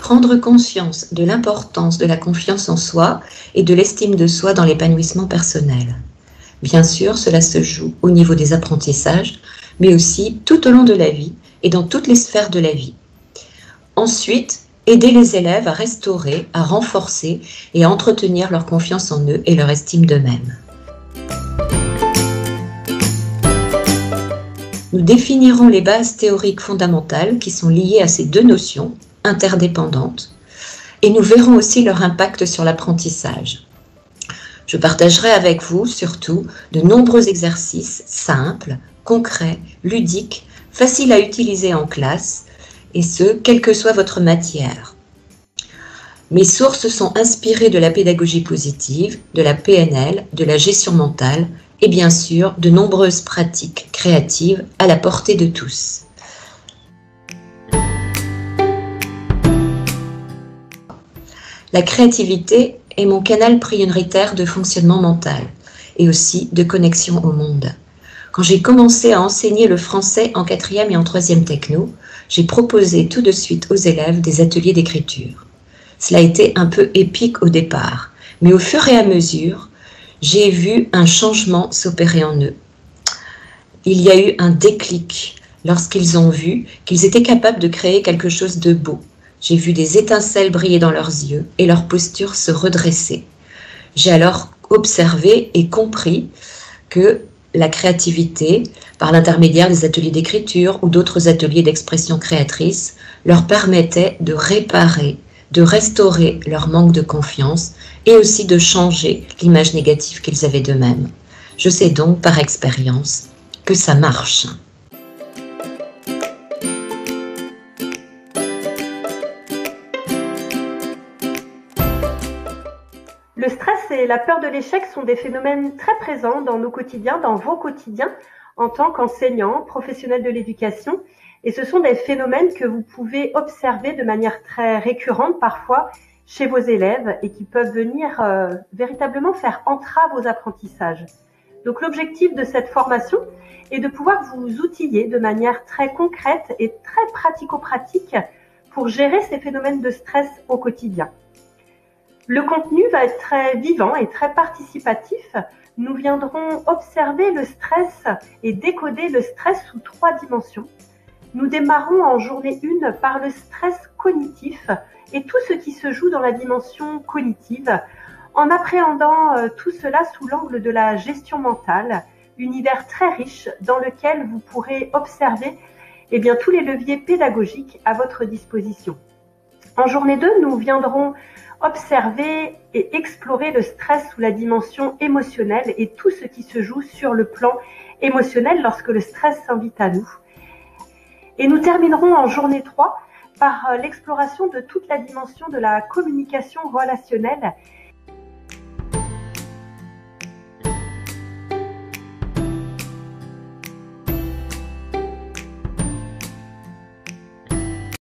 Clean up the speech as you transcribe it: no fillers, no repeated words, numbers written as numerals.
prendre conscience de l'importance de la confiance en soi et de l'estime de soi dans l'épanouissement personnel. Bien sûr, cela se joue au niveau des apprentissages, mais aussi tout au long de la vie et dans toutes les sphères de la vie. Ensuite, aider les élèves à restaurer, à renforcer et à entretenir leur confiance en eux et leur estime d'eux-mêmes. Nous définirons les bases théoriques fondamentales qui sont liées à ces deux notions interdépendantes et nous verrons aussi leur impact sur l'apprentissage. Je partagerai avec vous surtout de nombreux exercices simples, concrets, ludiques, faciles à utiliser en classe et ce, quelle que soit votre matière. Mes sources sont inspirées de la pédagogie positive, de la PNL, de la gestion mentale et bien sûr de nombreuses pratiques créatives à la portée de tous. La créativité est mon canal prioritaire de fonctionnement mental et aussi de connexion au monde. Quand j'ai commencé à enseigner le français en 4e et en 3e techno, j'ai proposé tout de suite aux élèves des ateliers d'écriture. Cela a été un peu épique au départ, mais au fur et à mesure, j'ai vu un changement s'opérer en eux. Il y a eu un déclic lorsqu'ils ont vu qu'ils étaient capables de créer quelque chose de beau. J'ai vu des étincelles briller dans leurs yeux et leur posture se redresser. J'ai alors observé et compris que la créativité, par l'intermédiaire des ateliers d'écriture ou d'autres ateliers d'expression créatrice, leur permettait de réparer, de restaurer leur manque de confiance et aussi de changer l'image négative qu'ils avaient d'eux-mêmes. Je sais donc par expérience que ça marche. Le stress et la peur de l'échec sont des phénomènes très présents dans nos quotidiens, dans vos quotidiens, en tant qu'enseignants, professionnels de l'éducation. Et ce sont des phénomènes que vous pouvez observer de manière très récurrente parfois chez vos élèves et qui peuvent venir véritablement faire entrave aux apprentissages. Donc l'objectif de cette formation est de pouvoir vous outiller de manière très concrète et très pratico-pratique pour gérer ces phénomènes de stress au quotidien. Le contenu va être très vivant et très participatif. Nous viendrons observer le stress et décoder le stress sous 3 dimensions. Nous démarrons en journée 1 par le stress cognitif et tout ce qui se joue dans la dimension cognitive, en appréhendant tout cela sous l'angle de la gestion mentale, univers très riche dans lequel vous pourrez observer tous les leviers pédagogiques à votre disposition. En journée 2, nous viendrons observer et explorer le stress sous la dimension émotionnelle et tout ce qui se joue sur le plan émotionnel lorsque le stress s'invite à nous. Et nous terminerons en journée 3 par l'exploration de toute la dimension de la communication relationnelle